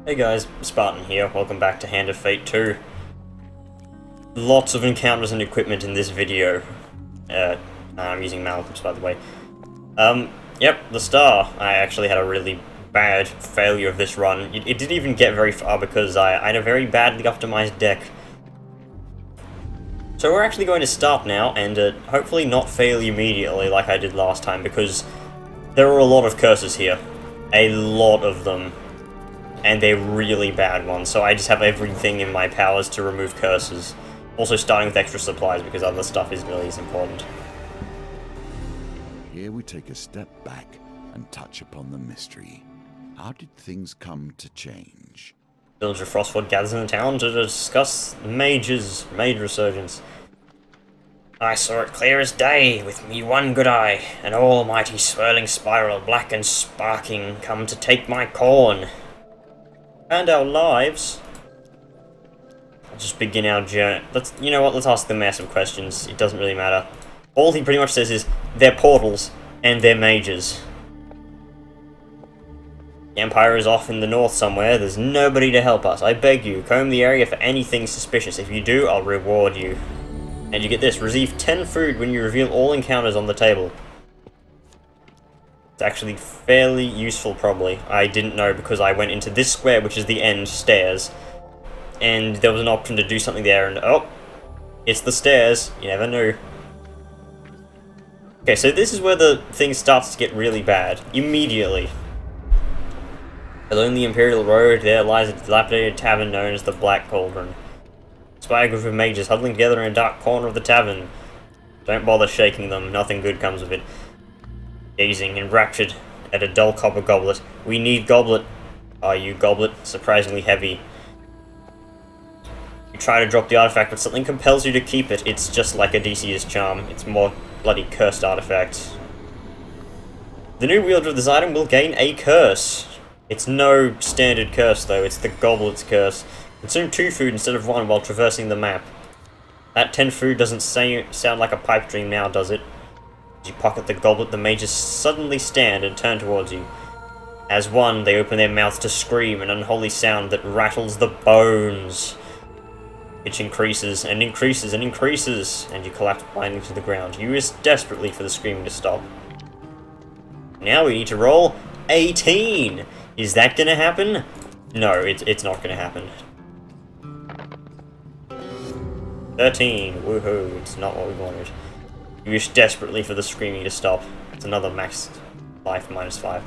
Hey guys, Spartan here, welcome back to Hand of Fate 2. Lots of encounters and equipment in this video. I'm using Malcolm's, by the way. Yep, the star. I actually had a really bad failure of this run. It didn't even get very far because I had a very badly optimized deck. So we're actually going to start now, and hopefully not fail immediately like I did last time, because there are a lot of curses here. A lot of them. And they're really bad ones, so I just have everything in my powers to remove curses. Also starting with extra supplies, because other stuff isn't really as important. Here we take a step back and touch upon the mystery. How did things come to change? Villager Frostford gathers in the town to discuss the mage resurgence. I saw it clear as day, with me one good eye, an almighty swirling spiral, black and sparking, come to take my corn. And our lives. Let's just begin our journey. You know what, let's ask the mayor some questions. It doesn't really matter. All he pretty much says is, they're portals, and they're mages. The Empire is off in the north somewhere, there's nobody to help us. I beg you, comb the area for anything suspicious. If you do, I'll reward you. And you get this, receive 10 food when you reveal all encounters on the table. It's actually fairly useful, probably. I didn't know because I went into this square, which is the end stairs, and there was an option to do something there, and oh, it's the stairs. You never knew. Okay, so this is where the thing starts to get really bad. Immediately. Along the Imperial Road, there lies a dilapidated tavern known as the Black Cauldron. Spy a group of mages huddling together in a dark corner of the tavern. Don't bother shaking them, nothing good comes of it. Gazing, enraptured, at a dull copper goblet. We need goblet. Are you goblet? Surprisingly heavy. You try to drop the artifact, but something compels you to keep it. It's just like Odysseus' charm. It's more bloody cursed artifact. The new wielder of this item will gain a curse. It's no standard curse, though. It's the goblet's curse. Consume 2 food instead of 1 while traversing the map. That 10 food doesn't sound like a pipe dream now, does it? As you pocket the goblet, the mages suddenly stand and turn towards you. As one, they open their mouths to scream, an unholy sound that rattles the bones. It increases and increases and increases, and you collapse blindly to the ground. You wish desperately for the screaming to stop. Now we need to roll 18! Is that gonna happen? No, it's not gonna happen. 13, woohoo, it's not what we wanted. You wish desperately for the screaming to stop. It's another max life -5.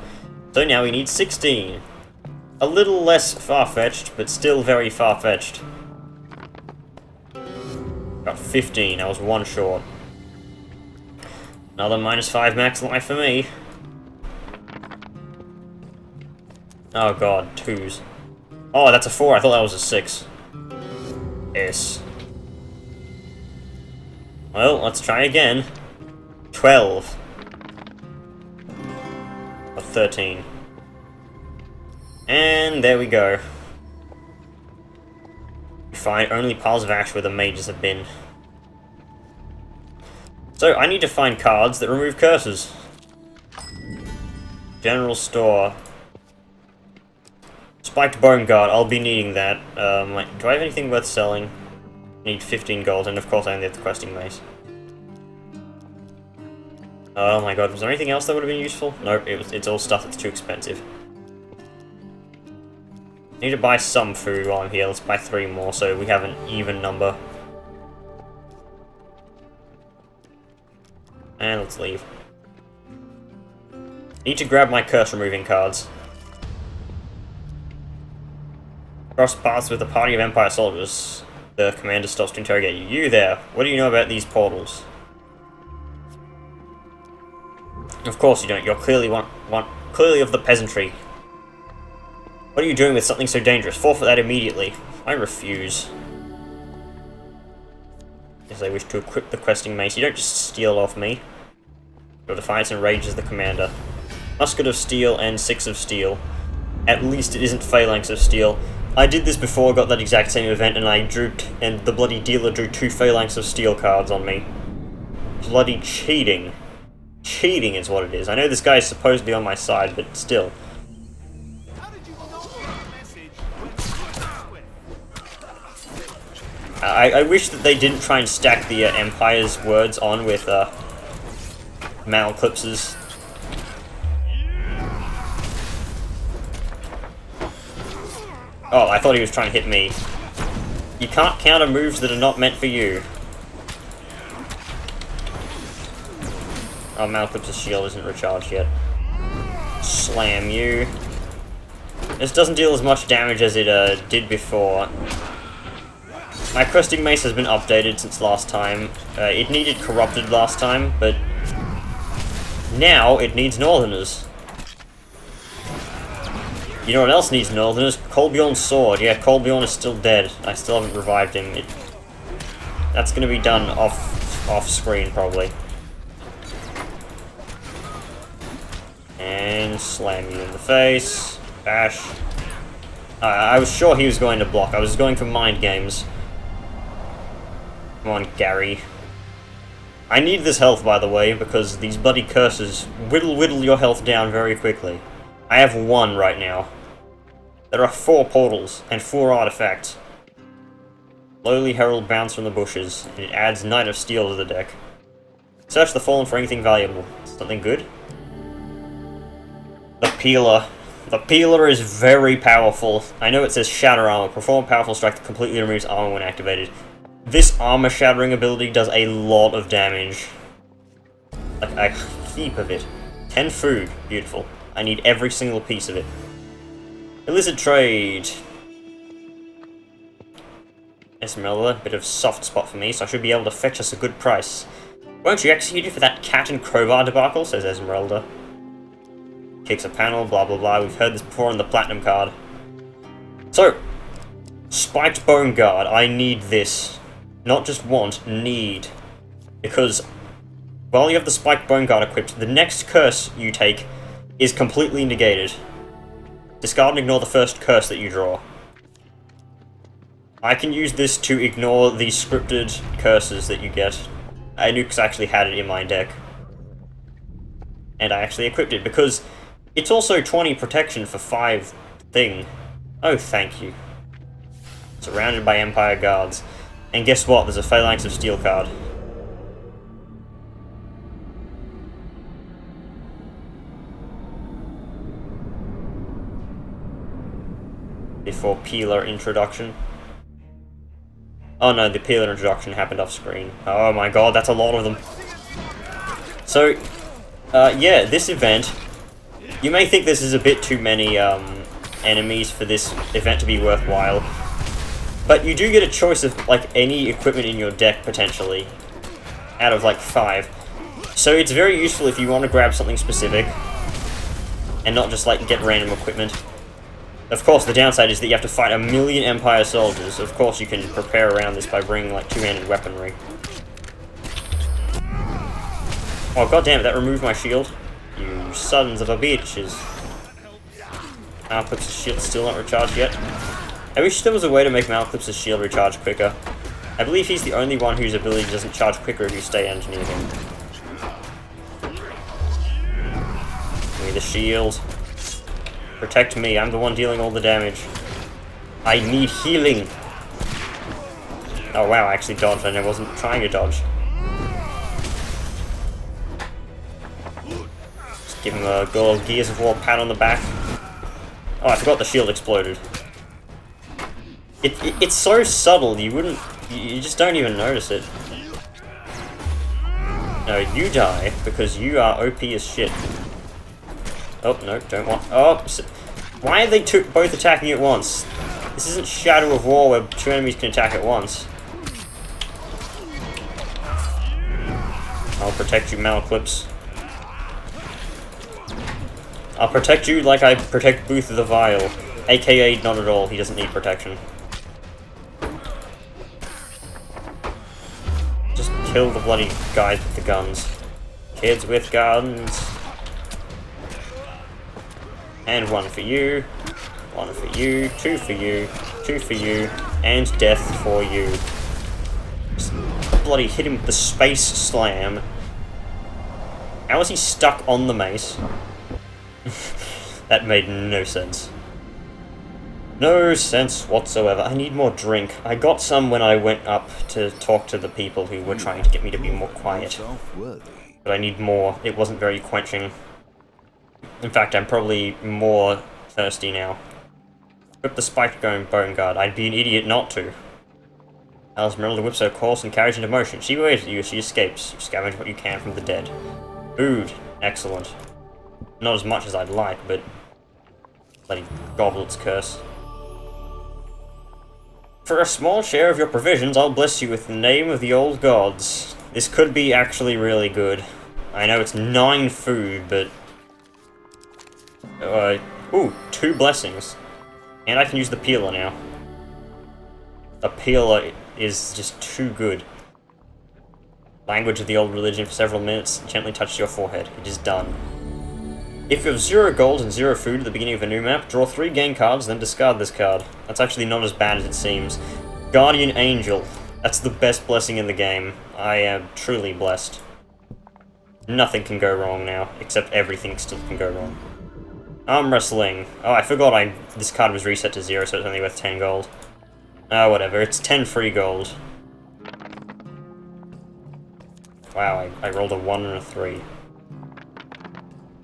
So now we need 16. A little less far-fetched, but still very far-fetched. Got 15, I was 1 short. Another -5 max life for me. Oh god, 2s. Oh, that's a 4, I thought that was a 6. Yes. Well, let's try again. 12. Or 13. And there we go. We find only piles of ash where the mages have been. So, I need to find cards that remove curses. General store. Spiked bone guard, I'll be needing that. Do I have anything worth selling? Need 15 gold, and of course I only have the questing mace. Oh my god, was there anything else that would have been useful? Nope, it's all stuff that's too expensive. Need to buy some food while I'm here. Let's buy 3 more so we have an even number. And let's leave. Need to grab my curse removing cards. Cross paths with a party of Empire soldiers. The commander stops to interrogate you. You there, what do you know about these portals? Of course you don't, you're clearly clearly of the peasantry. What are you doing with something so dangerous? Forfeit that immediately. I refuse. Yes, I wish to equip the questing mace. You don't just steal off me. Your defiance enrages the commander. Musket of steel and 6 of steel. At least it isn't phalanx of steel. I did this before, got that exact same event, and and the bloody dealer drew 2 phalanx of steel cards on me. Bloody cheating. Cheating is what it is. I know this guy is supposedly on my side, but still. I wish that they didn't try and stack the Empire's words on with Malclipses. Oh, I thought he was trying to hit me. You can't counter moves that are not meant for you. Oh, Malclipse's shield isn't recharged yet. Slam you. This doesn't deal as much damage as it did before. My Cresting Mace has been updated since last time. It needed Corrupted last time, but now it needs Northerners. You know what else needs Northerners? Kolbjorn's sword. Yeah, Kolbjorn is still dead. I still haven't revived him. That's going to be done off screen, probably. And slam you in the face. Bash. I was sure he was going to block. I was going for mind games. Come on, Gary. I need this health, by the way, because these bloody curses whittle your health down very quickly. I have 1 right now. There are 4 portals and 4 artifacts. Lowly Herald bounce from the bushes, and it adds Knight of Steel to the deck. Search the Fallen for anything valuable. Something good? The Peeler. The Peeler is very powerful. I know it says Shatter Armor. Perform powerful strike that completely removes armor when activated. This armor shattering ability does a lot of damage. Like a heap of it. 10 food. Beautiful. I need every single piece of it. Illicit trade. Esmeralda, bit of soft spot for me, so I should be able to fetch us a good price. Won't you execute it for that cat and crowbar debacle, says Esmeralda. Kicks a panel, blah blah blah. We've heard this before on the platinum card. So, Spiked Bone Guard. I need this. Not just want, need. Because while you have the Spiked Bone Guard equipped, the next curse you take is completely negated. Discard and ignore the first curse that you draw. I can use this to ignore the scripted curses that you get. Nukes actually had it in my deck. And I actually equipped it, because it's also 20 protection for 5 thing. Oh, thank you. Surrounded by Empire Guards. And guess what? There's a Phalanx of Steel card. Before Peeler introduction. Oh no, the Peeler introduction happened off screen. Oh my god, that's a lot of them. So, yeah, this event, you may think this is a bit too many enemies for this event to be worthwhile, but you do get a choice of like any equipment in your deck potentially, out of like 5. So it's very useful if you want to grab something specific, and not just like get random equipment. Of course, the downside is that you have to fight 1,000,000 Empire soldiers. Of course, you can prepare around this by bringing like two-handed weaponry. Oh goddammit, that removed my shield. You sons of a bitches. Malclipse's shield's still not recharged yet. I wish there was a way to make Malclipse's shield recharge quicker. I believe he's the only one whose ability doesn't charge quicker if you stay underneath him. Give me the shield. Protect me, I'm the one dealing all the damage. I need healing! Oh wow, I actually dodged and I wasn't trying to dodge. Just give him a good old Gears of War pat on the back. Oh, I forgot the shield exploded. It's so subtle, you just don't even notice it. No, you die, because you are OP as shit. Oh, no, don't want... Oh, why are they both attacking at once? This isn't Shadow of War where 2 enemies can attack at once. I'll protect you, Malclips. I'll protect you like I protect Booth the Vile. AKA not at all, he doesn't need protection. Just kill the bloody guys with the guns. Kids with guns. And 1 for you, 1 for you, 2 for you, 2 for you, and death for you. Just bloody hit him with the space slam. How is he stuck on the mace? That made no sense. No sense whatsoever. I need more drink. I got some when I went up to talk to the people who were trying to get me to be more quiet. But I need more. It wasn't very quenching. In fact, I'm probably more thirsty now. Equip the spiked bone guard. I'd be an idiot not to. Esmeralda whips her course and carries into motion. She waves at you as she escapes. You scavenge what you can from the dead. Food. Excellent. Not as much as I'd like, but... bloody goblet's curse. For a small share of your provisions, I'll bless you with the name of the old gods. This could be actually really good. I know it's 9 food, but... ooh, 2 blessings. And I can use the peeler now. The peeler is just too good. Language of the old religion for several minutes, gently touches your forehead. It is done. If you have 0 gold and 0 food at the beginning of a new map, draw 3 game cards, then discard this card. That's actually not as bad as it seems. Guardian Angel. That's the best blessing in the game. I am truly blessed. Nothing can go wrong now, except everything still can go wrong. Arm wrestling. Oh, I forgot this card was reset to 0, so it's only worth 10 gold. Oh, whatever. It's 10 free gold. Wow, I rolled a 1 and a 3.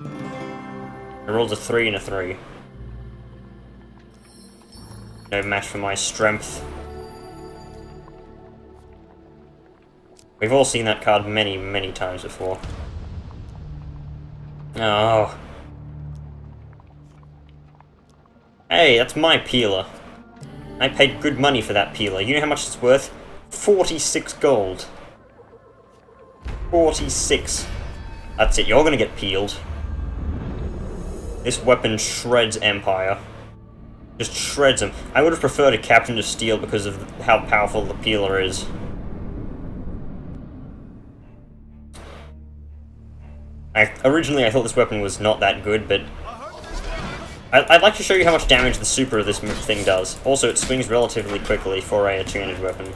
I rolled a 3 and a 3. No match for my strength. We've all seen that card many, many times before. Oh. Hey, that's my peeler. I paid good money for that peeler. You know how much it's worth? 46 gold. 46. That's it, you're gonna get peeled. This weapon shreds Empire. Just shreds them. I would have preferred a Captain of Steel because of how powerful the peeler is. Originally I thought this weapon was not that good, but... I'd like to show you how much damage the super of this thing does. Also, it swings relatively quickly for a two-handed weapon.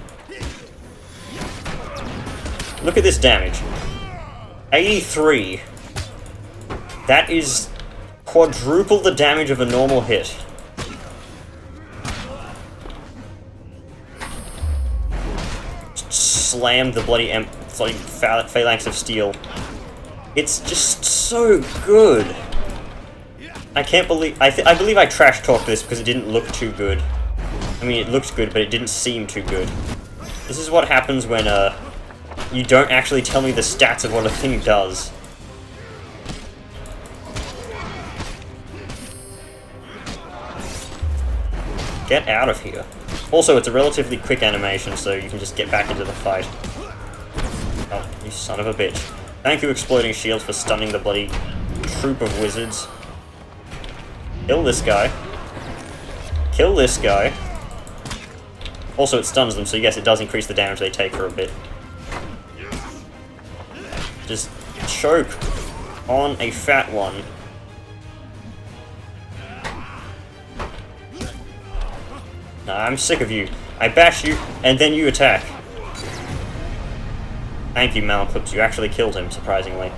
Look at this damage. 83. That is quadruple the damage of a normal hit. Slam the bloody phalanx of steel. It's just so good. I can't believe... I believe I trash-talked this because it didn't look too good. I mean, it looked good, but it didn't seem too good. This is what happens when, you don't actually tell me the stats of what a thing does. Get out of here. Also, it's a relatively quick animation, so you can just get back into the fight. Oh, you son of a bitch. Thank you, Exploding Shield, for stunning the bloody troop of wizards. Kill this guy. Kill this guy. Also, it stuns them, so yes, it does increase the damage they take for a bit. Just choke on a fat one. Nah, I'm sick of you. I bash you, and then you attack. Thank you, Malclips. You actually killed him, surprisingly.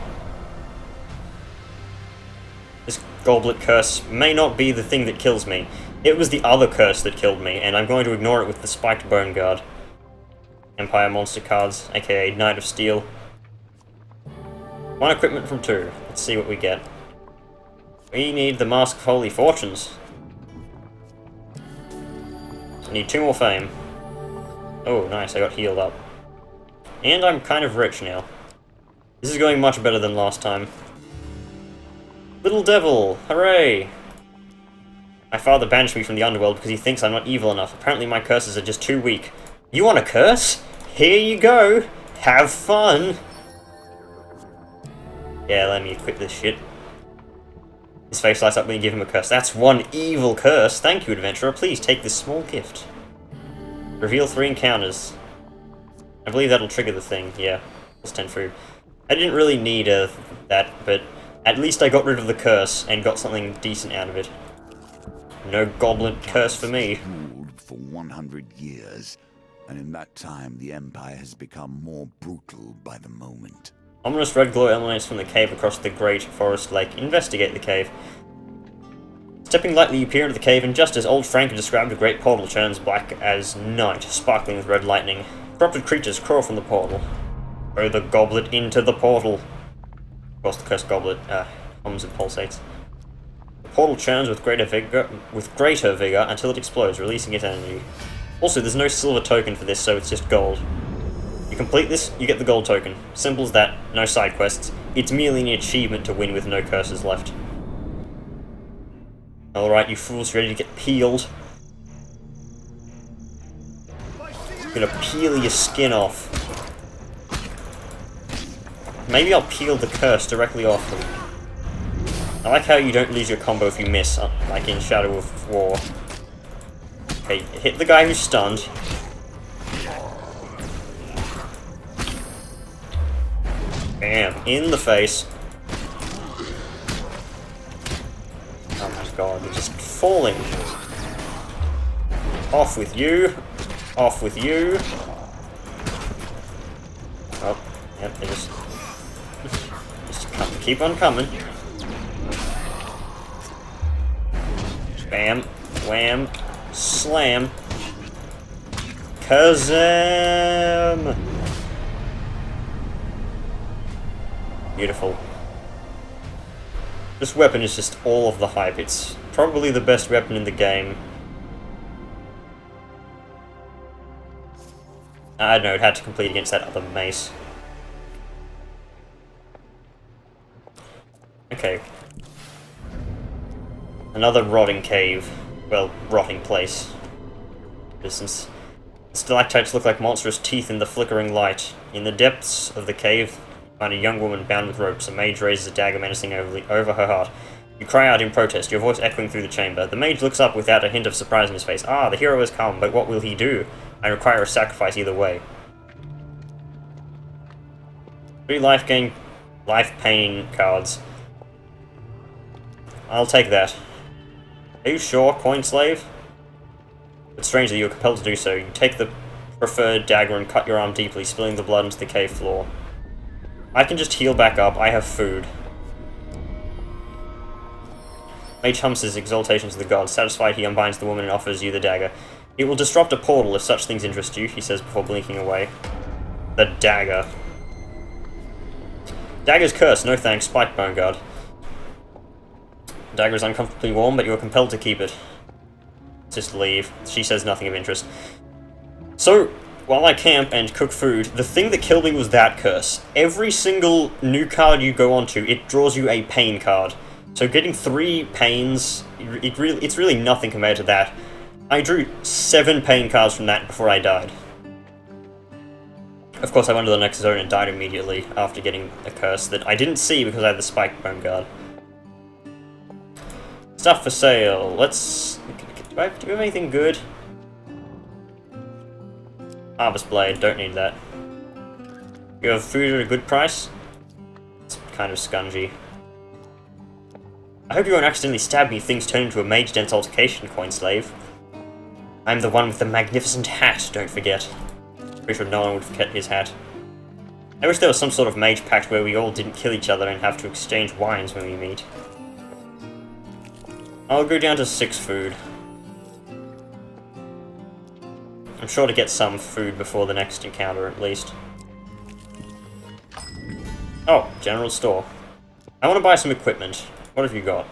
This goblet curse may not be the thing that kills me. It was the other curse that killed me, and I'm going to ignore it with the spiked bone guard. Empire monster cards, aka Knight of Steel. 1 equipment from 2. Let's see what we get. We need the Mask of Holy Fortunes. I need 2 more fame. Oh, nice, I got healed up. And I'm kind of rich now. This is going much better than last time. Little devil! Hooray! My father banished me from the underworld because he thinks I'm not evil enough. Apparently my curses are just too weak. You want a curse? Here you go! Have fun! Yeah, let me equip this shit. His face lights up when you give him a curse. That's 1 evil curse! Thank you, adventurer. Please take this small gift. Reveal 3 encounters. I believe that'll trigger the thing, yeah. Plus 10 food. I didn't really need that, but at least I got rid of the curse and got something decent out of it. No goblet curse for me. Ruled for 100 years, and in that time the Empire has become more brutal by the moment. Ominous red glow emanates from the cave across the great forest lake. Investigate the cave. Stepping lightly, you peer into the cave, and just as old Frank had described, a great portal turns black as night, sparkling with red lightning. Corrupted creatures crawl from the portal. Throw the goblet into the portal. Of course, the cursed goblet hums and pulsates. The portal churns with greater vigor until it explodes, releasing its energy. Also, there's no silver token for this, so it's just gold. You complete this, you get the gold token. Simple as that, no side quests. It's merely an achievement to win with no curses left. Alright, you fools, ready to get peeled? I'm gonna peel your skin off. Maybe I'll peel the curse directly off them. I like how you don't lose your combo if you miss, like in Shadow of War. Okay, hit the guy who's stunned. Bam, in the face. Oh my god, they're just falling. Off with you. Off with you. Oh, yep, they just keep on coming. Bam, wham, slam. Kazam! Beautiful. This weapon is just all of the hype. It's probably the best weapon in the game. I don't know, it had to complete against that other mace. Okay. Another rotting cave. Well, rotting place. Distance. The stalactites look like monstrous teeth in the flickering light. In the depths of the cave, you find a young woman bound with ropes. A mage raises a dagger menacing over her heart. You cry out in protest, your voice echoing through the chamber. The mage looks up without a hint of surprise in his face. Ah, the hero has come, but what will he do? I require a sacrifice either way. 3 life pain cards. I'll take that. Are you sure, coin slave? But strangely, you are compelled to do so. You take the preferred dagger and cut your arm deeply, spilling the blood into the cave floor. I can just heal back up. I have food. Mage hums his exaltation to the gods. Satisfied, he unbinds the woman and offers you the dagger. It will disrupt a portal if such things interest you, he says before blinking away. The dagger. Dagger's cursed, no thanks, spike bone guard. Dagger is uncomfortably warm, but you are compelled to keep it. Just leave. She says nothing of interest. So, while I camp and cook food, the thing that killed me was that curse. Every single new card you go onto, it draws you a pain card. So getting 3 pains, it's really nothing compared to that. I drew 7 pain cards from that before I died. Of course, I went to the next zone and died immediately after getting a curse that I didn't see because I had the spike bone guard. Stuff for sale. Let's... Do we have anything good? Harvest blade, don't need that. You have food at a good price? It's kind of scungy. I hope you won't accidentally stab me if things turn into a mage-dense altercation, coin slave. I'm the one with the magnificent hat, don't forget. Pretty sure no one would forget his hat. I wish there was some sort of mage pact where we all didn't kill each other and have to exchange wines when we meet. I'll go down to 6 food. I'm sure to get some food before the next encounter, at least. Oh, general store. I want to buy some equipment. What have you got?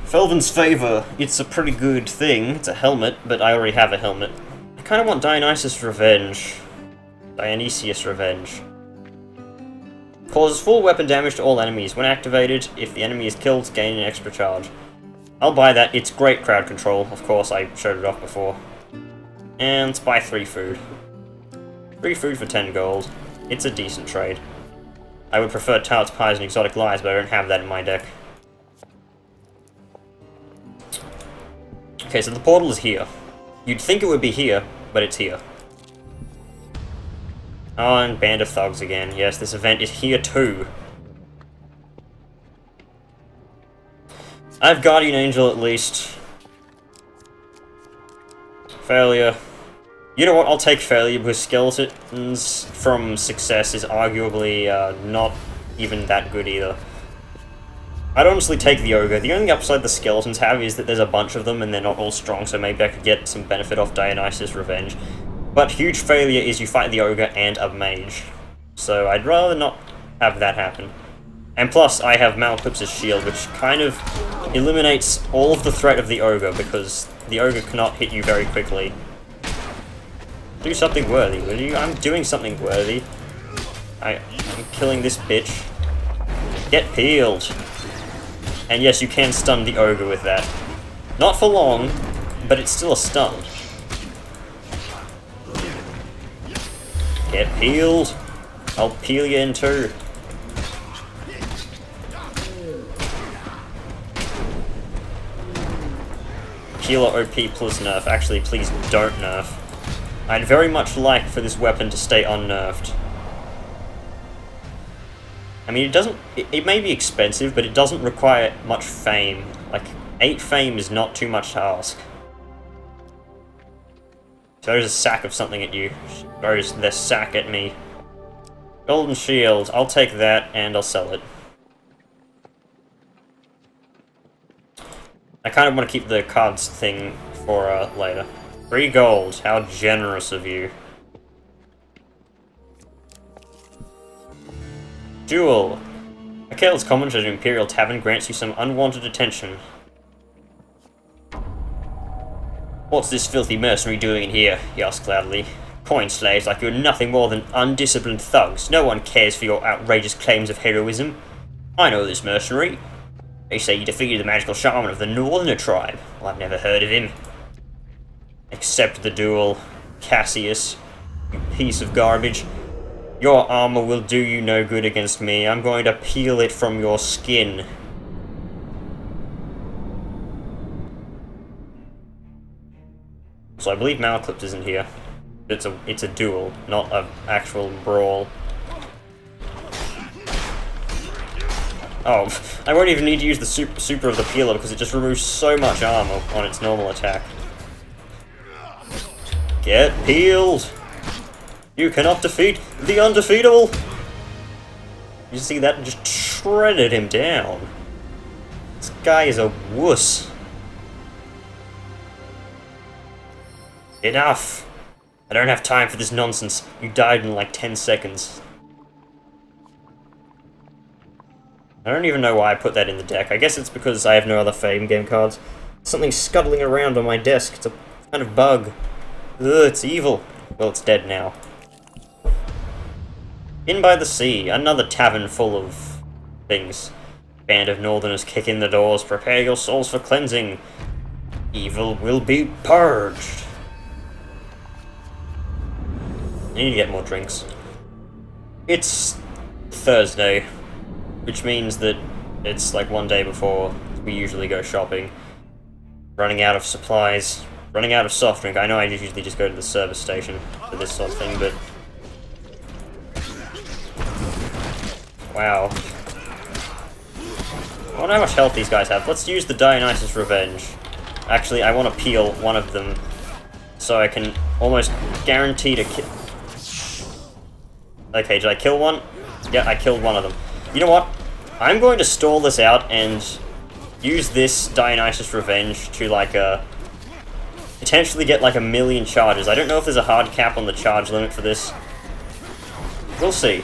Felvin's Favor. It's a pretty good thing. It's a helmet, but I already have a helmet. I kind of want Dionysus Revenge. Dionysius Revenge. Causes full weapon damage to all enemies. When activated, if the enemy is killed, gain an extra charge. I'll buy that. It's great crowd control. Of course, I showed it off before. And let's buy 3 food. 3 food for 10 gold. It's a decent trade. I would prefer tarts, pies, and exotic lies, but I don't have that in my deck. Okay, so the portal is here. You'd think it would be here, but it's here. Oh, and Band of Thugs again. Yes, this event is here too. I have Guardian Angel at least. Failure. You know what, I'll take failure because Skeletons from Success is arguably not even that good either. I'd honestly take the ogre. The only upside the skeletons have is that there's a bunch of them and they're not all strong, so maybe I could get some benefit off Dionysus' revenge. But huge failure is you fight the ogre and a mage. So I'd rather not have that happen. And plus, I have Malclips's shield, which kind of eliminates all of the threat of the ogre, because the ogre cannot hit you very quickly. Do something worthy, will you? I'm doing something worthy. I'm killing this bitch. Get peeled! And yes, you can stun the ogre with that. Not for long, but it's still a stun. Get peeled! I'll peel you in too. Healer OP plus nerf. Actually, please don't nerf. I'd very much like for this weapon to stay unnerfed. I mean, it may be expensive, but it doesn't require much fame. Like, 8 fame is not too much to ask. Throws a sack of something at you. She throws the sack at me. Golden shield. I'll take that, and I'll sell it. I kind of want to keep the cards thing for later. 3 gold. How generous of you. Duel. Mikhail's comment at an Imperial Tavern grants you some unwanted attention. What's this filthy mercenary doing in here? He asked loudly. Coin slaves like you're nothing more than undisciplined thugs. No one cares for your outrageous claims of heroism. I know this mercenary. They say you defeated the magical shaman of the Northerner tribe. Well, I've never heard of him. Accept the duel, Cassius, you piece of garbage. Your armor will do you no good against me. I'm going to peel it from your skin. So I believe Malclips isn't here. It's a duel, not an actual brawl. Oh, I won't even need to use the super of the peeler because it just removes so much armor on its normal attack. Get peeled! You cannot defeat the undefeatable! You see that? Just shredded him down. This guy is a wuss. Enough! I don't have time for this nonsense. You died in like 10 seconds. I don't even know why I put that in the deck. I guess it's because I have no other Fame game cards. Something's scuttling around on my desk. It's a kind of bug. Ugh, it's evil. Well, it's dead now. In by the Sea, another tavern full of things. Band of Northerners kick in the doors. Prepare your souls for cleansing. Evil will be purged. I need to get more drinks. It's Thursday, which means that it's like one day before we usually go shopping. Running out of supplies, running out of soft drink. I know I usually just go to the service station for this sort of thing, but... Wow. I wonder how much health these guys have. Let's use the Dionysus Revenge. Actually, I want to peel one of them so I can almost guarantee to kill... Okay, did I kill one? Yeah, I killed one of them. You know what? I'm going to stall this out and use this Dionysus Revenge to, like, potentially get, like, 1,000,000 charges. I don't know if there's a hard cap on the charge limit for this. We'll see.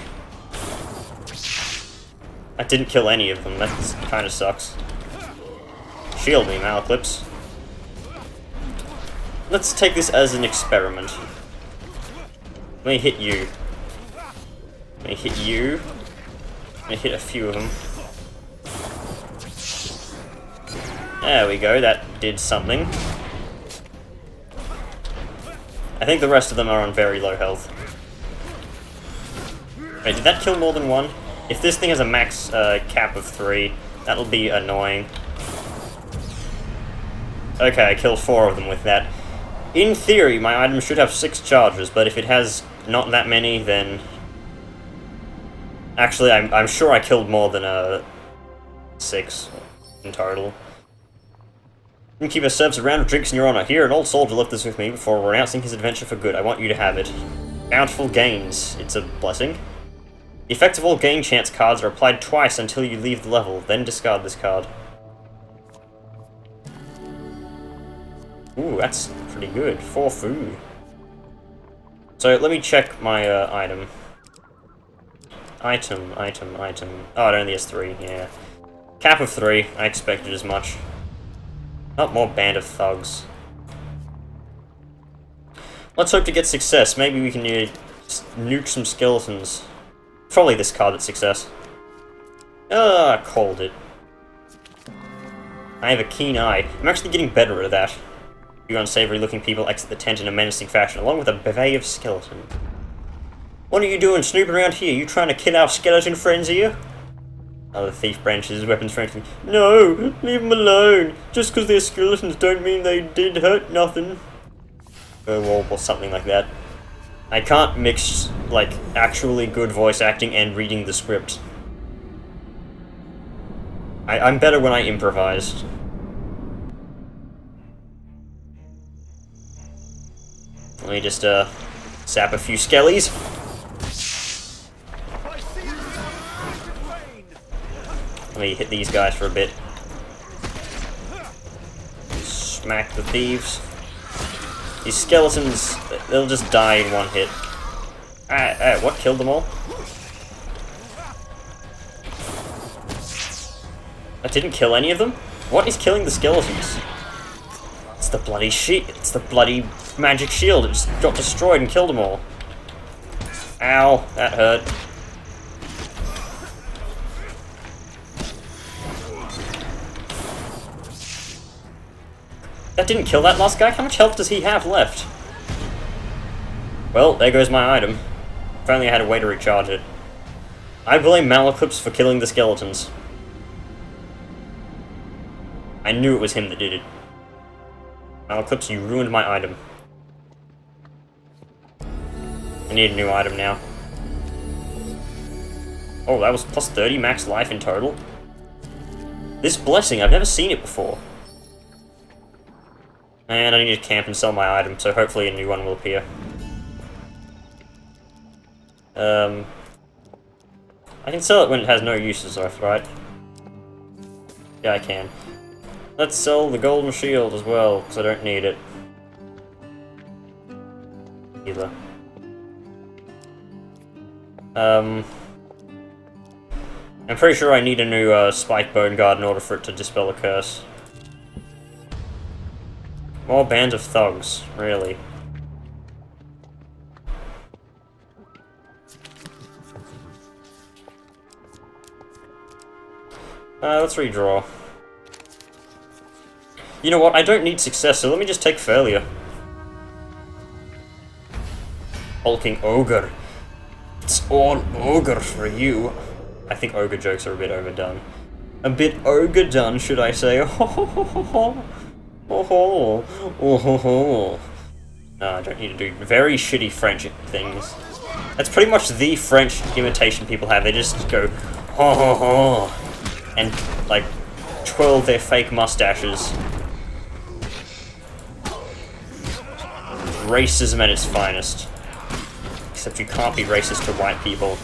I didn't kill any of them. That kind of sucks. Shield me, Malclips. Let's take this as an experiment. Let me hit you. Let me hit you. Let me hit a few of them. There we go, that did something. I think the rest of them are on very low health. Wait, did that kill more than one? If this thing has a max cap of 3, that'll be annoying. Okay, I killed 4 of them with that. In theory, my item should have 6 charges, but if it has not that many, then... Actually, I'm sure I killed more than 6 in total. Innkeeper serves a round of drinks in your honor. Here, an old soldier left this with me before renouncing his adventure for good. I want you to have it. Bountiful gains. It's a blessing. The effects of all gain chance cards are applied twice until you leave the level, then discard this card. Ooh, that's pretty good. 4 food. So let me check my item. Item. Oh, it only has 3, yeah. Cap of 3, I expected as much. Not more Band of Thugs. Let's hope to get success. Maybe we can nuke some skeletons. Probably this card at success. Ah, called it. I have a keen eye. I'm actually getting better at that. You unsavory looking people exit the tent in a menacing fashion, along with a bevy of skeletons. What are you doing snooping around here? You trying to kill our skeleton friends here? Other thief branches his weapons frankly. No, leave them alone. Just because they're skeletons don't mean they did hurt nothing. Or something like that. I can't mix, like, actually good voice acting and reading the script. I'm better when I improvise. Let me just, sap a few skellies. Let me hit these guys for a bit. Smack the thieves. These skeletons, they'll just die in one hit. What killed them all? I didn't kill any of them? What is killing the skeletons? It's the bloody it's the bloody magic shield. It just got destroyed and killed them all. Ow, that hurt. That didn't kill that last guy? How much health does he have left? Well, there goes my item. If only I had a way to recharge it. I blame Malaclips for killing the skeletons. I knew it was him that did it. Malaclips, you ruined my item. I need a new item now. Oh, that was plus 30 max life in total? This blessing, I've never seen it before. And I need to camp and sell my item, so hopefully a new one will appear. I can sell it when it has no uses left, right? Yeah, I can. Let's sell the golden shield as well, because I don't need it. Either. I'm pretty sure I need a new spike bone guard in order for it to dispel a curse. More bands of thugs, really. Let's redraw. You know what, I don't need success, so let me just take failure. Hulking ogre. It's all ogre for you. I think ogre jokes are a bit overdone. A bit ogre done, should I say? Oh ho. No, I don't need to do very shitty French things. That's pretty much the French imitation people have. They just go ho ho ho and like twirl their fake mustaches. Racism at its finest. Except you can't be racist to white people.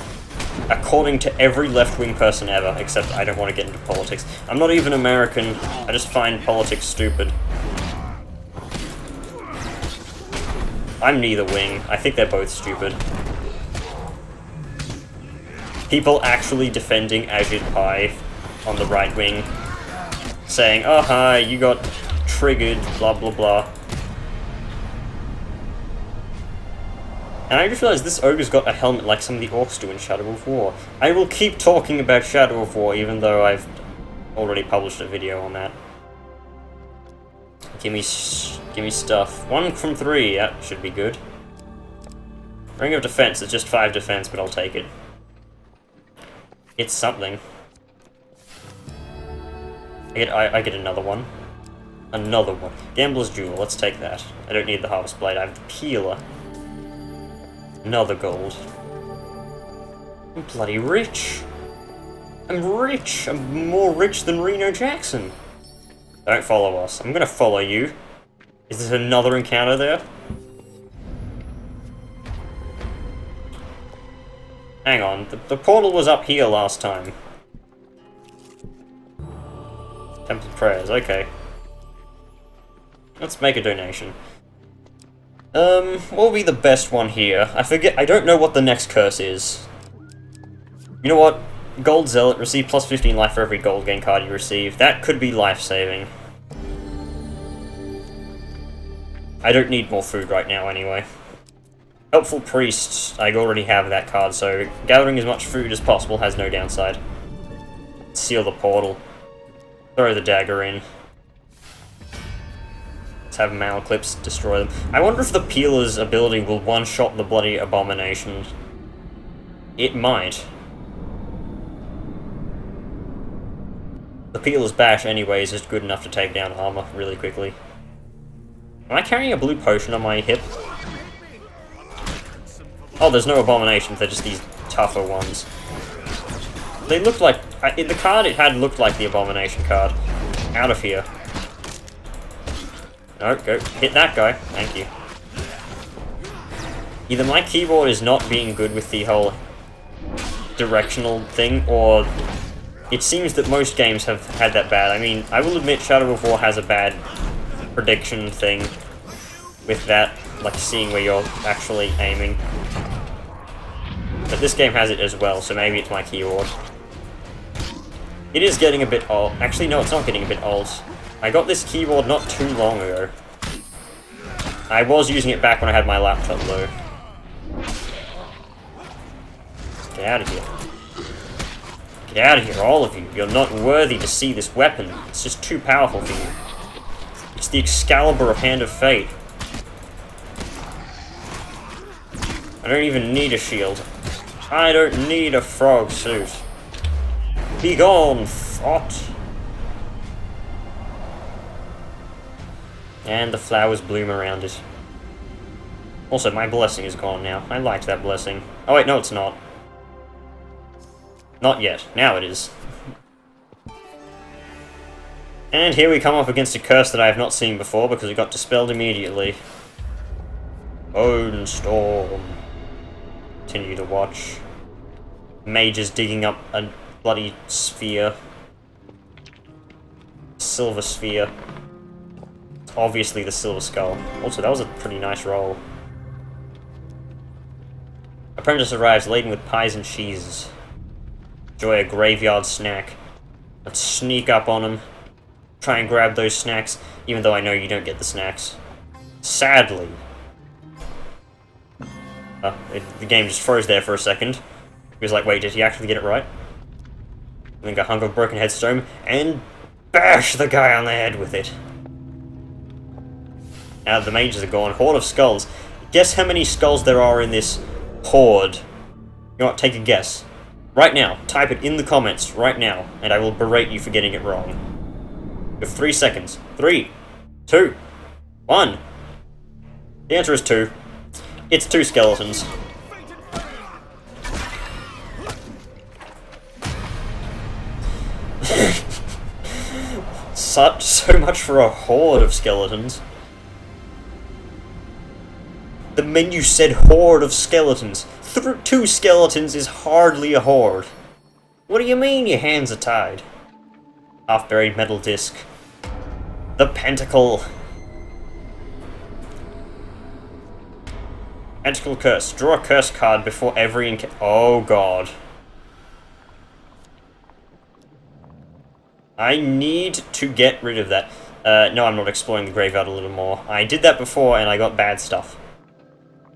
According to every left-wing person ever, except I don't want to get into politics. I'm not even American, I just find politics stupid. I'm neither wing, I think they're both stupid. People actually defending Ajit Pai on the right wing, saying, oh hi, you got triggered, blah blah blah. And I just realized this ogre's got a helmet like some of the orcs do in Shadow of War. I will keep talking about Shadow of War even though I've already published a video on that. Give me stuff. 1 from 3, that should be good. Ring of Defense, it's just 5 defense, but I'll take it. It's something. I get another one. Another one. Gambler's Jewel, let's take that. I don't need the Harvest Blade, I have the Peeler. Another gold. I'm bloody rich. I'm rich. I'm more rich than Reno Jackson. Don't follow us. I'm gonna follow you. Is there another encounter there? Hang on, the portal was up here last time. Temple prayers, okay. Let's make a donation. What will be the best one here? I don't know what the next curse is. You know what? Gold Zealot, receive plus 15 life for every gold gain card you receive. That could be life-saving. I don't need more food right now, anyway. Helpful Priest, I already have that card, so gathering as much food as possible has no downside. Seal the portal. Throw the dagger in. Let's have Malclips destroy them. I wonder if the Peeler's ability will one-shot the bloody Abomination. It might. The Peeler's Bash, anyways, is good enough to take down armor really quickly. Am I carrying a blue potion on my hip? Oh, there's no Abominations, they're just these tougher ones. They looked like... in the card it had looked like the Abomination card. Out of here. No, go hit that guy. Thank you. Either my keyboard is not being good with the whole directional thing, or it seems that most games have had that bad. I mean, I will admit Shadow of War has a bad prediction thing with that, like seeing where you're actually aiming. But this game has it as well, so maybe it's my keyboard. It is getting a bit old. Actually, no, it's not getting a bit old. I got this keyboard not too long ago. I was using it back when I had my laptop though. Get out of here. Get out of here, all of you. You're not worthy to see this weapon. It's just too powerful for you. It's the Excalibur of Hand of Fate. I don't even need a shield. I don't need a frog suit. Be gone, thought. And the flowers bloom around it. Also, my blessing is gone now. I liked that blessing. Oh wait, no it's not. Not yet. Now it is. And here we come up against a curse that I have not seen before because it got dispelled immediately. Bone Storm. Continue to watch. Mage is digging up a bloody sphere. Silver sphere. It's obviously the Silver Skull. Also, that was a pretty nice roll. Apprentice arrives laden with pies and cheeses. Enjoy a graveyard snack. Let's sneak up on him. Try and grab those snacks, even though I know you don't get the snacks. Sadly. The game just froze there for a second. He was like, wait, did he actually get it right? And then got hung of Broken Headstone, and bash the guy on the head with it. Now the mages are gone. Horde of skulls. Guess how many skulls there are in this horde? You know what, take a guess. Right now, type it in the comments, right now, and I will berate you for getting it wrong. You have 3 seconds. 3, 2, 1. The answer is 2. It's 2 skeletons. So much for a horde of skeletons. The menu said horde of skeletons. 2 skeletons is hardly a horde. What do you mean your hands are tied? Half-buried metal disc. The Pentacle. Pentacle Curse. Draw a curse card before every oh god. I need to get rid of that. No, I'm not exploring the graveyard a little more. I did that before and I got bad stuff.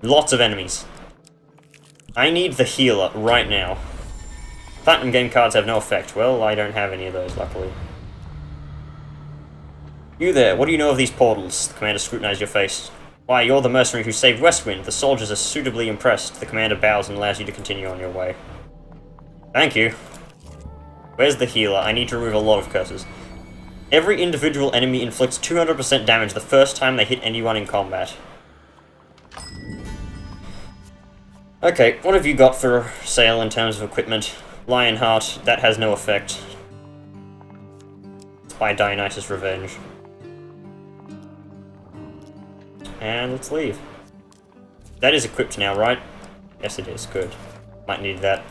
Lots of enemies. I need the healer right now. Platinum game cards have no effect. Well, I don't have any of those, luckily. You there, what do you know of these portals? The commander scrutinized your face. Why, you're the mercenary who saved Westwind. The soldiers are suitably impressed. The commander bows and allows you to continue on your way. Thank you. Where's the healer? I need to remove a lot of curses. Every individual enemy inflicts 200% damage the first time they hit anyone in combat. Okay, what have you got for sale in terms of equipment? Lionheart, that has no effect. Let's buy Dionysus' Revenge. And let's leave. That is equipped now, right? Yes it is, good. Might need that.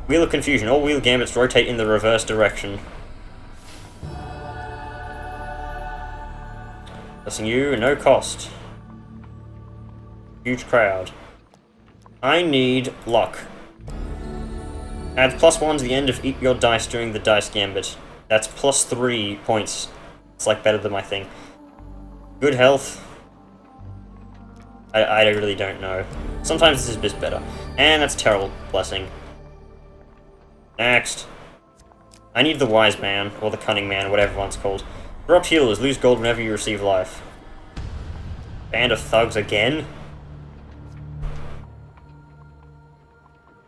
Wheel of Confusion. All wheel gambits rotate in the reverse direction. Blessing you, no cost. Huge crowd. I need luck. Add +1 to the end of your dice during the dice gambit. That's +3 points. It's like better than my thing. Good health. I really don't know. Sometimes this is just better. And that's terrible blessing. Next. I need the Wise Man, or the Cunning Man, whatever one's called. Corrupt healers, lose gold whenever you receive life. Band of thugs again?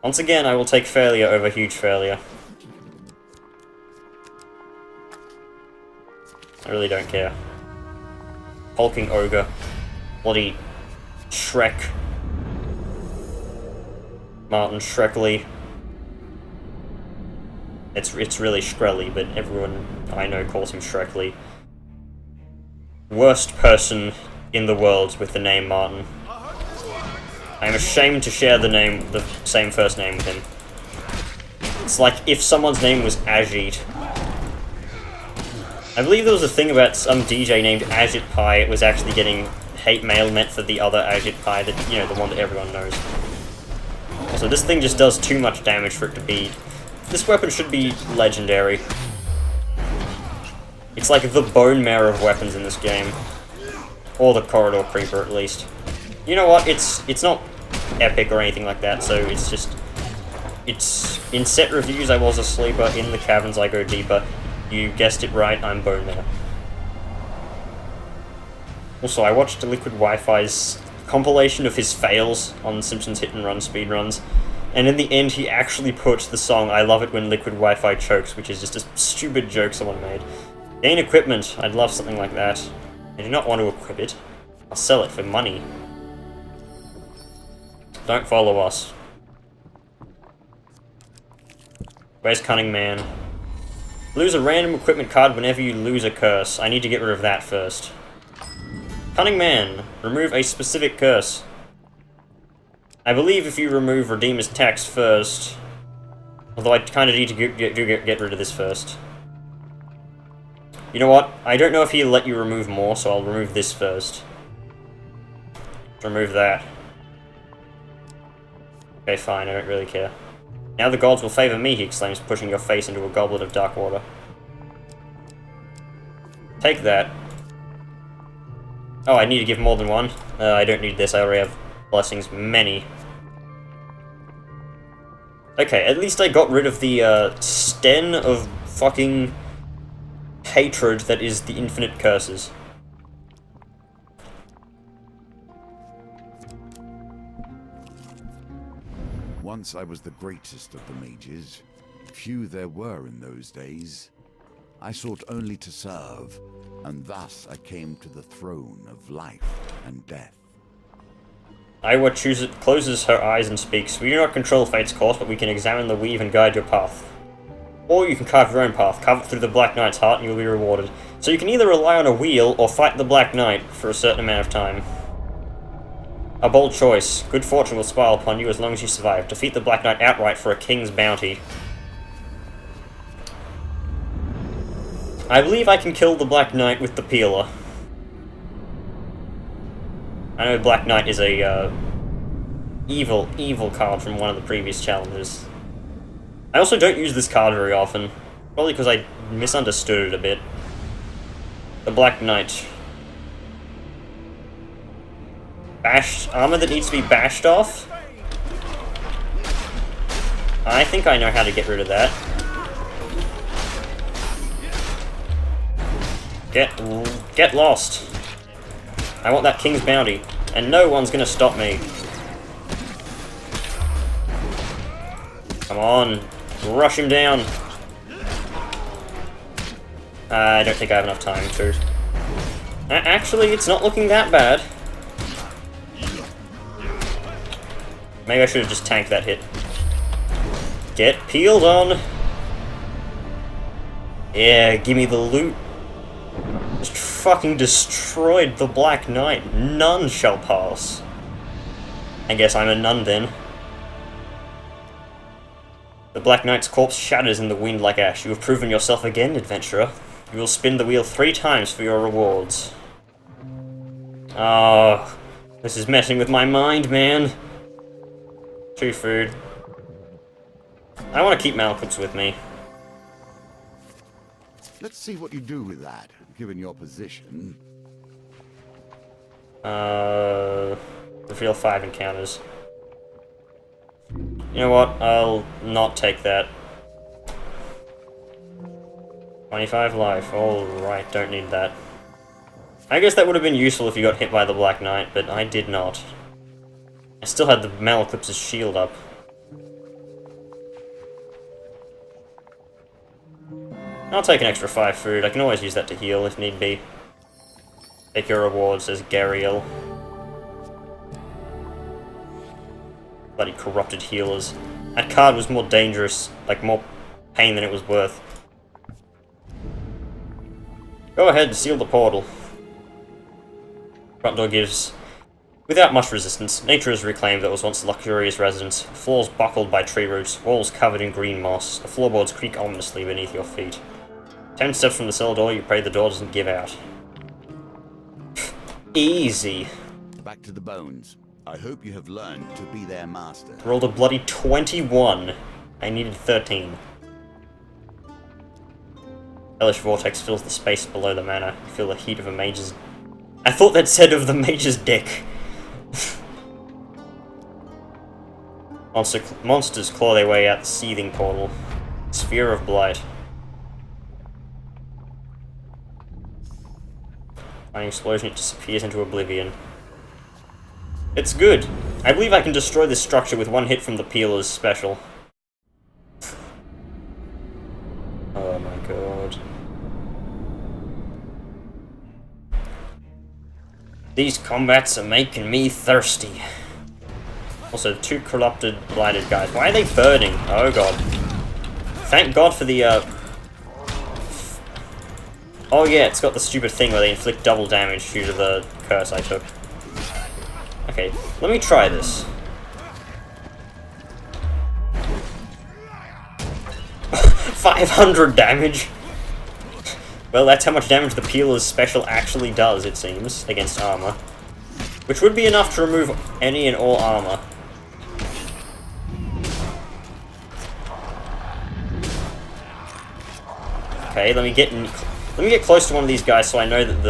Once again, I will take failure over huge failure. I really don't care. Hulking Ogre. Bloody Shrek. Martin Shrekley. It's really Shkreli, but everyone I know calls him Shrekley. Worst person in the world with the name Martin. I am ashamed to share the same first name with him. It's like if someone's name was Ajit. I believe there was a thing about some DJ named Ajit Pai. It was actually getting hate mail meant for the other Ajit Pai, that, you know, the one that everyone knows. So this thing just does too much damage for it to be... This weapon should be legendary. It's like the bone marrow of weapons in this game. Or the Corridor Creeper, at least. You know what, it's not epic or anything like that, so it's just... It's... In set reviews I was a sleeper, in the caverns I go deeper. You guessed it right, I'm bone marrow. Also, I watched Liquid Wi-Fi's compilation of his fails on Simpsons Hit and Run speedruns, and in the end he actually put the song I Love It When Liquid Wi-Fi Chokes, which is just a stupid joke someone made. Gain equipment, I'd love something like that. I do not want to equip it. I'll sell it for money. Don't follow us. Where's Cunning Man? Lose a random equipment card whenever you lose a curse. I need to get rid of that first. Cunning Man. Remove a specific curse. I believe if you remove Redeemer's Tax first... Although I kind of need to get rid of this first. You know what? I don't know if he'll let you remove more, so I'll remove this first. Remove that. Okay, fine, I don't really care. Now the gods will favour me, he exclaims, pushing your face into a goblet of dark water. Take that. Oh, I need to give more than one? I don't need this, I already have blessings, many. Okay, at least I got rid of the, sten of fucking hatred that is the infinite curses. Once I was the greatest of the mages. Few there were in those days. I sought only to serve, and thus I came to the throne of life and death. Iwa closes her eyes and speaks. We do not control fate's course, but we can examine the weave and guide your path. Or you can carve your own path, carve it through the Black Knight's heart, and you'll be rewarded. So you can either rely on a wheel, or fight the Black Knight for a certain amount of time. A bold choice. Good fortune will smile upon you as long as you survive. Defeat the Black Knight outright for a king's bounty. I believe I can kill the Black Knight with the peeler. I know Black Knight is a, evil card from one of the previous challenges. I also don't use this card very often. Probably because I misunderstood it a bit. The Black Knight. Bashed armor that needs to be bashed off? I think I know how to get rid of that. Get lost. I want that king's bounty, and no one's gonna stop me. Come on, rush him down. I don't think I have enough time to. Actually, it's not looking that bad. Maybe I should have just tanked that hit. Get peeled on! Yeah, gimme the loot. Just fucking destroyed the Black Knight. None shall pass. I guess I'm a nun then. The Black Knight's corpse shatters in the wind like ash. You have proven yourself again, adventurer. You will spin the wheel 3 times for your rewards. Oh, this is messing with my mind, man. 2 food. I want to keep Malcolms with me. Let's see what you do with that, given your position. Reveal 5 encounters. You know what? I'll not take that. 25 life. Alright, don't need that. I guess that would have been useful if you got hit by the Black Knight, but I did not. I still had the Maleclipse's shield up. I'll take an extra 5 food. I can always use that to heal if need be. Take your reward, says Gariel. Bloody corrupted healers. That card was more dangerous, like more pain than it was worth. Go ahead and seal the portal. Front door gives... Without much resistance, nature is reclaimed that was once a luxurious residence. Floors buckled by tree roots, walls covered in green moss. The floorboards creak ominously beneath your feet. 10 steps from the cell door, you pray the door doesn't give out. Easy. Back to the bones. I hope you have learned to be their master. Rolled a bloody 21. I needed 13. Hellish vortex fills the space below the manor. You feel the heat of a mage's... I thought that said of the mage's dick. Monsters claw their way out the seething portal. Sphere of Blight. An explosion, it disappears into oblivion. It's good. I believe I can destroy this structure with 1 hit from the Peeler's special. Oh my god. These combats are making me thirsty. Also, 2 corrupted, blighted guys. Why are they burning? Oh god. Thank god for the, Oh yeah, it's got the stupid thing where they inflict double damage due to the curse I took. Okay, let me try this. 500 damage! Well, that's how much damage the Peeler's special actually does, it seems, against armor. Which would be enough to remove any and all armor. Okay, let me get close to one of these guys so I know that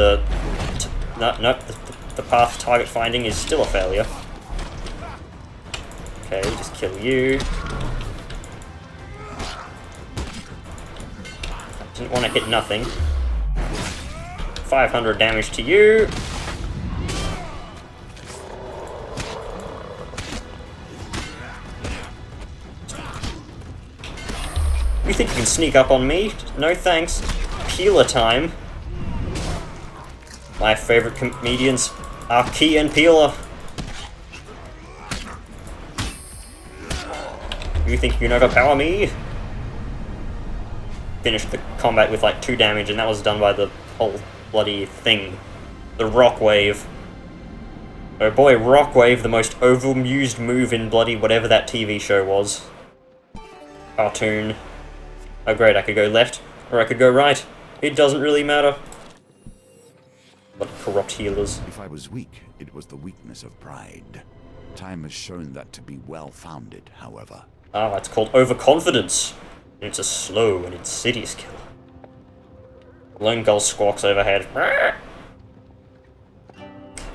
the path target finding is still a failure. Okay, just kill you. Didn't want to hit nothing. 500 damage to you. You think you can sneak up on me? No thanks. Peeler time. My favorite comedians are Key and Peeler. You think you can overpower me? Finished the combat with like 2 damage, and that was done by the whole bloody thing. The Rock Wave. Oh boy, Rock Wave, the most overused move in bloody whatever that TV show was. Cartoon. Oh great, I could go left, or I could go right. It doesn't really matter. But corrupt healers. If I was weak, it was the weakness of pride. Time has shown that to be well-founded, however. Ah, it's called overconfidence. And it's a slow and insidious kill. Lone gull squawks overhead. That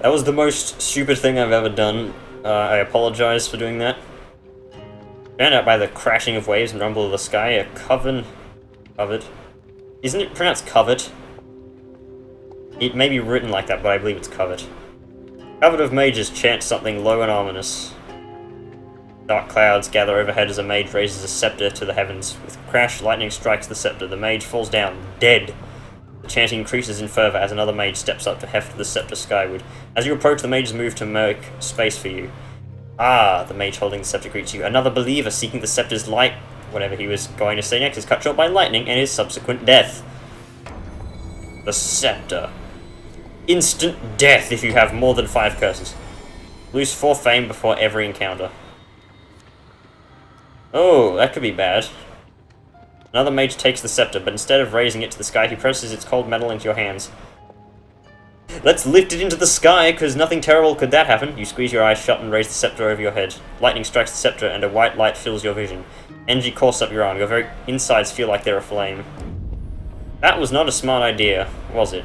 was the most stupid thing I've ever done. I apologize for doing that. Found out by the crashing of waves and rumble of the sky, a coven... Covet? Isn't it pronounced covet? It may be written like that, but I believe it's covet. Covet of mages chant something low and ominous. Dark clouds gather overhead as a mage raises a scepter to the heavens. With crash, lightning strikes the scepter. The mage falls down, dead. The chanting increases in fervor as another mage steps up to heft the scepter skyward. As you approach, the mages move to make space for you. Ah, the mage holding the scepter greets you. Another believer seeking the scepter's light. Whatever he was going to say next is cut short by lightning and his subsequent death. The scepter. Instant death if you have more than 5 curses. Lose 4 fame before every encounter. Oh, that could be bad. Another mage takes the scepter, but instead of raising it to the sky, he presses its cold metal into your hands. Let's lift it into the sky, because nothing terrible could that happen. You squeeze your eyes shut and raise the scepter over your head. Lightning strikes the scepter, and a white light fills your vision. Energy courses up your arm. Your very insides feel like they're aflame. That was not a smart idea, was it?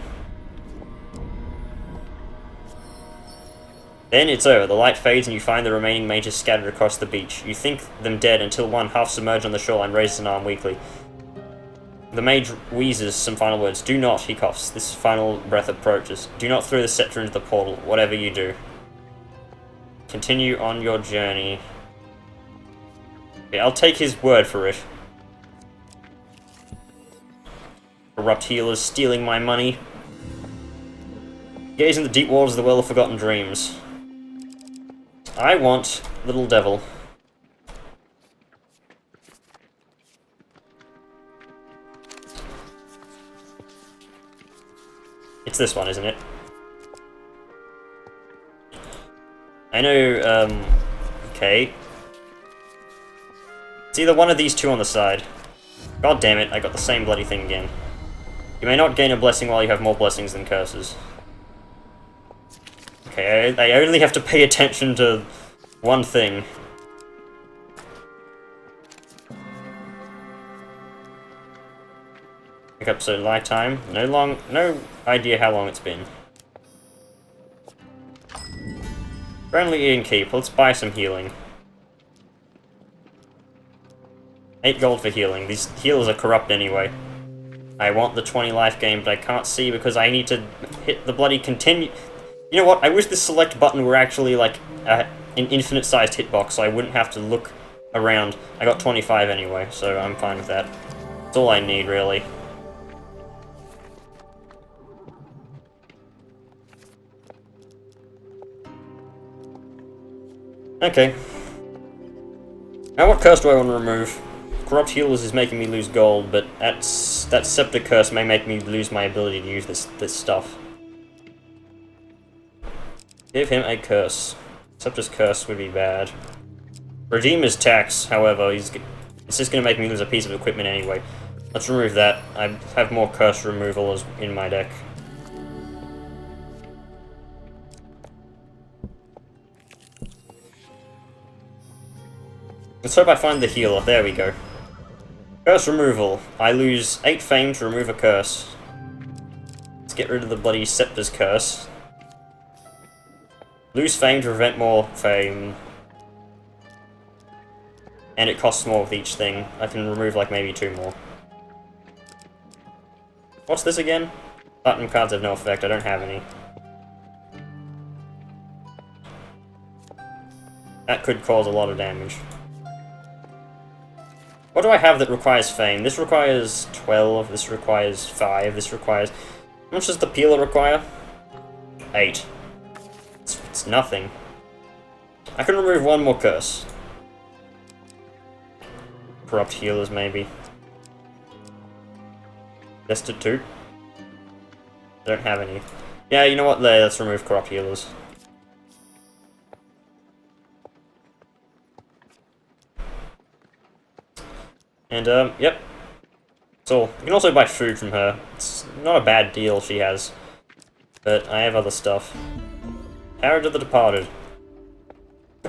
Then it's over. The light fades and you find the remaining mages scattered across the beach. You think them dead until one, half submerged on the shoreline, raises an arm weakly. The mage wheezes some final words. Do not, he coughs. This final breath approaches. Do not throw the scepter into the portal, whatever you do. Continue on your journey. Okay, I'll take his word for it. Corrupt healers stealing my money. Gaze in the deep waters of the well of forgotten dreams. I want Little Devil. It's this one, isn't it? I know, okay. It's either one of these two on the side. God damn it, I got the same bloody thing again. You may not gain a blessing while you have more blessings than curses. Okay, I only have to pay attention to one thing. Wake up so lifetime. No idea how long it's been. Friendly innkeep, let's buy some healing. 8 gold for healing. These healers are corrupt anyway. I want the 20 life gain, but I can't see because I need to hit the bloody continue. You know what? I wish this select button were actually like an infinite-sized hitbox, so I wouldn't have to look around. I got 25 anyway, so I'm fine with that. That's all I need, really. Okay. Now what curse do I want to remove? Corrupt Healers is making me lose gold, but that Scepter curse may make me lose my ability to use this stuff. Give him a curse. Scepter's curse would be bad. Redeemer's tax, however, it's just going to make me lose a piece of equipment anyway. Let's remove that. I have more curse removal in my deck. Let's hope I find the healer. There we go. Curse removal. I lose 8 fame to remove a curse. Let's get rid of the bloody Scepter's curse. Lose fame to prevent more fame. And it costs more with each thing. I can remove like maybe 2 more. What's this again? Platinum cards have no effect. I don't have any. That could cause a lot of damage. What do I have that requires fame? This requires 12, this requires 5, this requires... How much does the peeler require? 8. It's nothing. I can remove 1 more curse. Corrupt healers, maybe. Destitute. I don't have any. Yeah, you know what? There, let's remove corrupt healers. And, yep. That's all. You can also buy food from her. It's not a bad deal she has. But I have other stuff. Harrod of the Departed.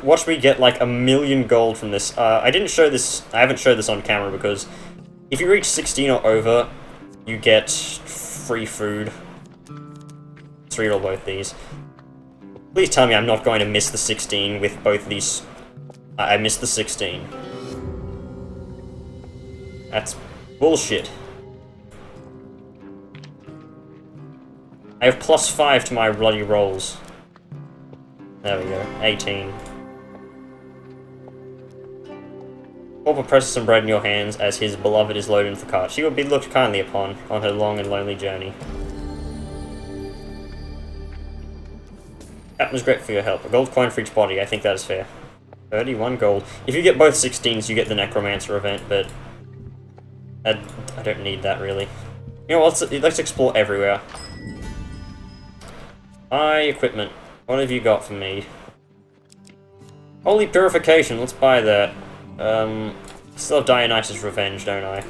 Watch me get like 1,000,000 gold from this. I didn't show this, I haven't showed this on camera because if you reach 16 or over, you get free food. Let's read all both these. Please tell me I'm not going to miss the 16 with both these. I missed the 16. That's bullshit. I have +5 to my bloody rolls. There we go, 18. Pauper presses some bread in your hands as his beloved is loaded into the cart. She will be looked kindly upon on her long and lonely journey. Captain is grateful for your help. A gold coin for each body, I think that is fair. 31 gold. If you get both 16s, you get the Necromancer event, but... I don't need that, really. You know what, let's explore everywhere. Buy equipment. What have you got for me? Holy Purification, let's buy that. Still have Dionysus' Revenge, don't I?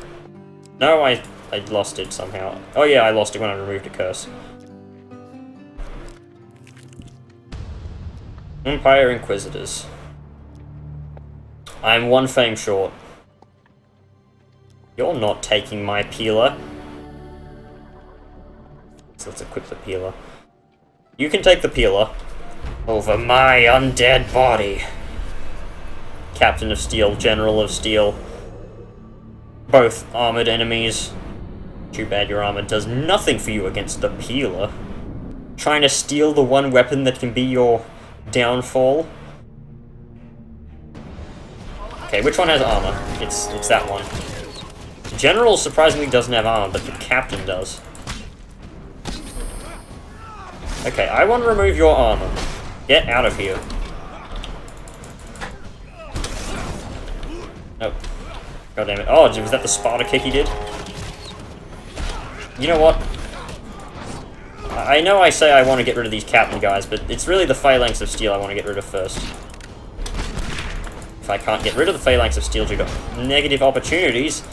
No, I lost it somehow. Oh yeah, I lost it when I removed a curse. Empire Inquisitors. I'm one fame short. You're not taking my peeler. So let's equip the peeler. You can take the peeler. Over my undead body. Captain of Steel, General of Steel. Both armored enemies. Too bad your armor does nothing for you against the peeler. Trying to steal the one weapon that can be your downfall. Okay, which one has armor? It's that one. The General surprisingly doesn't have armor, but the Captain does. Okay, I want to remove your armor. Get out of here. Oh. God damn it. Oh, was that the Sparta kick he did? You know what? I know I say I want to get rid of these Captain guys, but it's really the Phalanx of Steel I want to get rid of first. If I can't get rid of the Phalanx of Steel due to negative opportunities,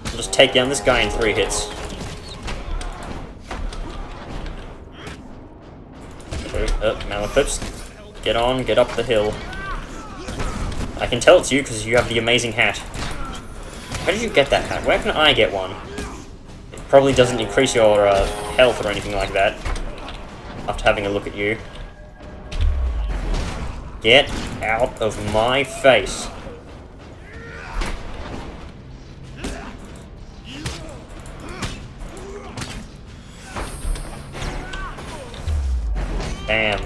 I'll just take down this guy in 3 hits. Malaclips. Get on, get up the hill. I can tell it's you because you have the amazing hat. Where did you get that hat? Where can I get one? It probably doesn't increase your health or anything like that. After having a look at you. Get out of my face. Damn.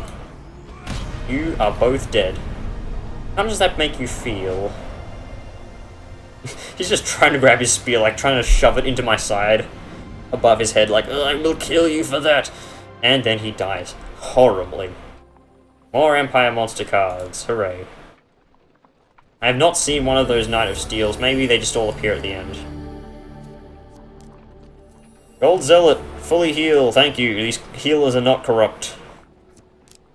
You are both dead. How does that make you feel? He's just trying to grab his spear, like trying to shove it into my side. Above his head, like, I will kill you for that. And then he dies. Horribly. More Empire Monster cards. Hooray. I have not seen one of those Knight of Steels. Maybe they just all appear at the end. Gold Zealot. Fully heal. Thank you. These healers are not corrupt.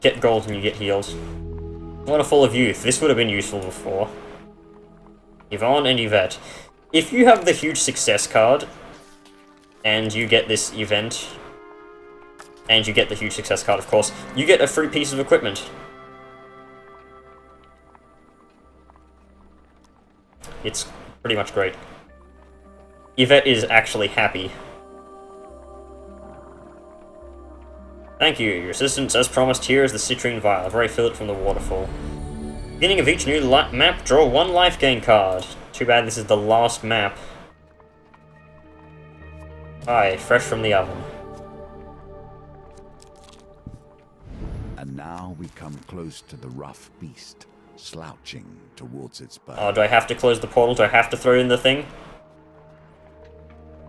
Get gold and you get healed. Wonderful of Youth. This would have been useful before. Yvonne and Yvette. If you have the huge success card, and you get this event, and you get the huge success card, of course, you get a free piece of equipment. It's pretty much great. Yvette is actually happy. Thank you. Your assistance, as promised, here is the citrine vial. I've already filled it from the waterfall. Beginning of each new map, draw 1 life gain card. Too bad this is the last map. Aye, fresh from the oven. And now we come close to the rough beast, slouching towards its birth. Oh, do I have to close the portal? Do I have to throw in the thing?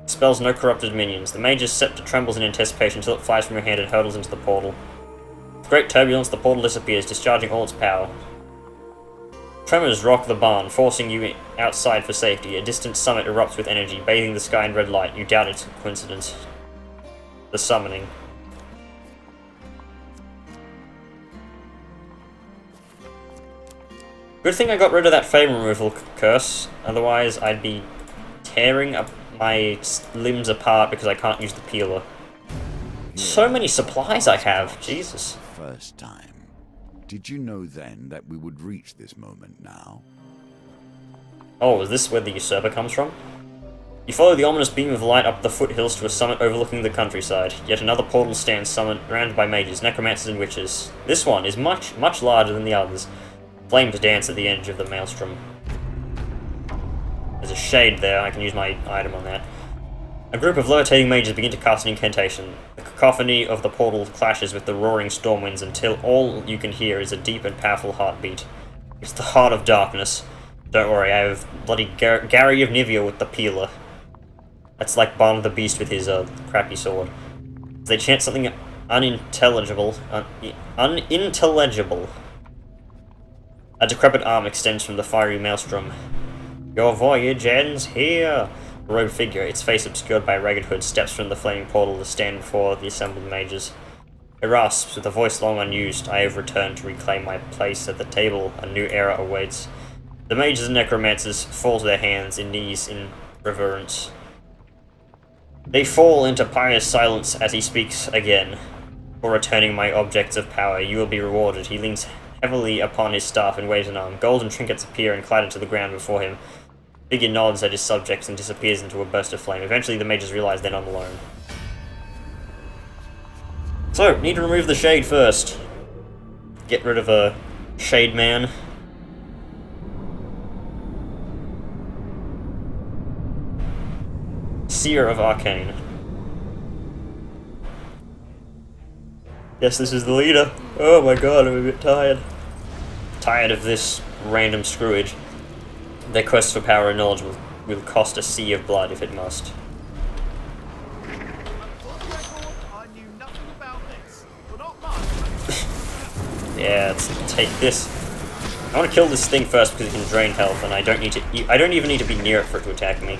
Spells no corrupted minions. The mage's scepter trembles in anticipation until it flies from your hand and hurtles into the portal. With great turbulence, the portal disappears, discharging all its power. Tremors rock the barn, forcing you outside for safety. A distant summit erupts with energy, bathing the sky in red light. You doubt it's a coincidence. The summoning. Good thing I got rid of that fame removal curse, otherwise I'd be tearing up my limbs apart because I can't use the peeler. So many supplies I have, Jesus. First time. Did you know then that we would reach this moment now? Oh, is this where the usurper comes from? You follow the ominous beam of light up the foothills to a summit overlooking the countryside. Yet another portal stands surrounded by mages, necromancers, and witches. This one is much, much larger than the others. Flames dance at the edge of the maelstrom. There's a shade there, I can use my item on that. A group of levitating mages begin to cast an incantation. The cacophony of the portal clashes with the roaring storm winds until all you can hear is a deep and powerful heartbeat. It's the heart of darkness. Don't worry, I have bloody Gary of Nivea with the peeler. That's like Barn the Beast with his crappy sword. They chant something unintelligible. Unintelligible. A decrepit arm extends from the fiery maelstrom. Your voyage ends here. A robed figure, its face obscured by a ragged hood, steps from the flaming portal to stand before the assembled mages. It rasps, with a voice long unused. I have returned to reclaim my place at the table. A new era awaits. The mages and necromancers fall to their hands and knees in reverence. They fall into pious silence as he speaks again. For returning my objects of power, you will be rewarded. He leans heavily upon his staff and waves an arm. Golden trinkets appear and clatter to the ground before him. Figure nods at his subjects and disappears into a burst of flame. Eventually the mages realize they're not alone. So, need to remove the shade first. Get rid of a shade man. Seer of Arcane. Yes, this is the leader. Oh my god, I'm a bit tired. Tired of this random screwage. Their quest for power and knowledge will cost a sea of blood if it must. Yeah, let's take this. I want to kill this thing first because it can drain health, and I don't even need to be near it for it to attack me.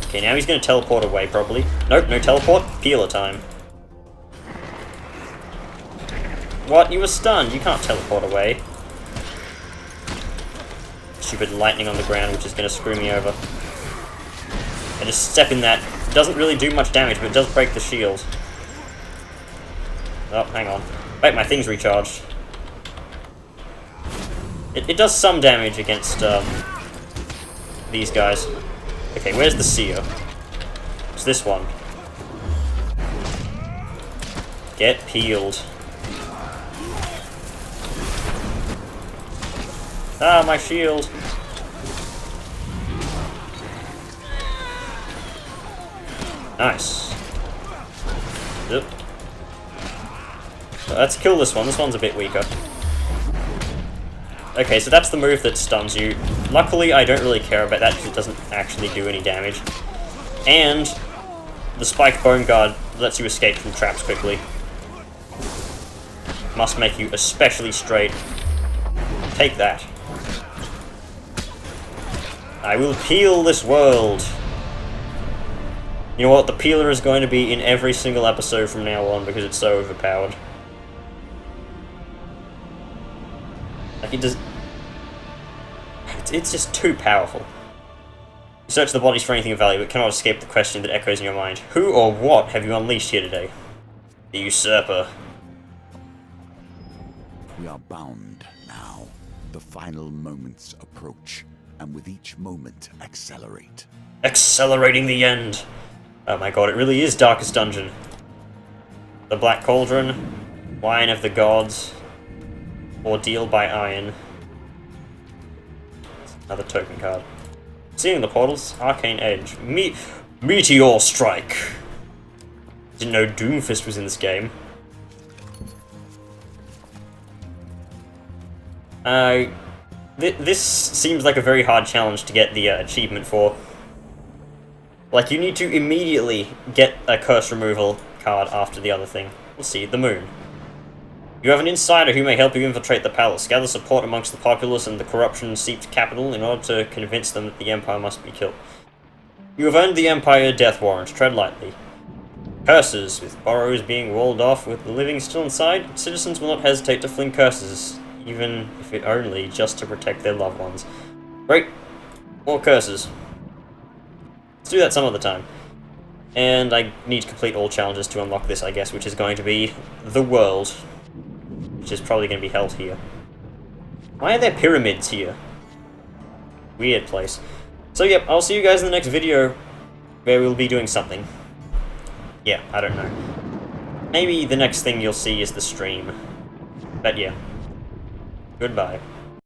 Okay, now he's going to teleport away, probably. Nope, no teleport. Peeler time. What? You were stunned. You can't teleport away. Stupid lightning on the ground, which is going to screw me over. I just step in that. It doesn't really do much damage, but it does break the shield. Oh, hang on. Wait, my thing's recharged. It does some damage against these guys. Okay, where's the seer? It's this one. Get peeled. Ah, my shield. Nice. Yep. Let's kill this one. This one's a bit weaker. Okay, so that's the move that stuns you. Luckily, I don't really care about that because it doesn't actually do any damage. And the Spike Bone Guard lets you escape from traps quickly. Must make you especially straight. Take that. I will peel this world. You know what? The peeler is going to be in every single episode from now on because it's so overpowered. Like, it does... It's just too powerful. You search the bodies for anything of value, but cannot escape the question that echoes in your mind. Who or what have you unleashed here today? The usurper. We are bound now. The final moments approach, and with each moment accelerate. Accelerating the end! Oh my god, it really is Darkest Dungeon. The Black Cauldron, Wine of the Gods, Ordeal by Iron. Another token card. Seeing the portals, Arcane Edge. Meteor Strike! Didn't know Doomfist was in this game. This seems like a very hard challenge to get the achievement for. Like, you need to immediately get a curse removal card after the other thing. We'll see, the moon. You have an insider who may help you infiltrate the palace. Gather support amongst the populace and the corruption-seeped capital in order to convince them that the Empire must be killed. You have earned the Empire death warrant. Tread lightly. Curses. With burrows being walled off with the living still inside, citizens will not hesitate to fling curses, even if it only just to protect their loved ones. Great. More curses. Let's do that some other time. And I need to complete all challenges to unlock this, I guess, which is going to be the world. Which is probably going to be held here. Why are there pyramids here? Weird place. So yep, I'll see you guys in the next video where we'll be doing something. Yeah, I don't know. Maybe the next thing you'll see is the stream. But yeah. Goodbye.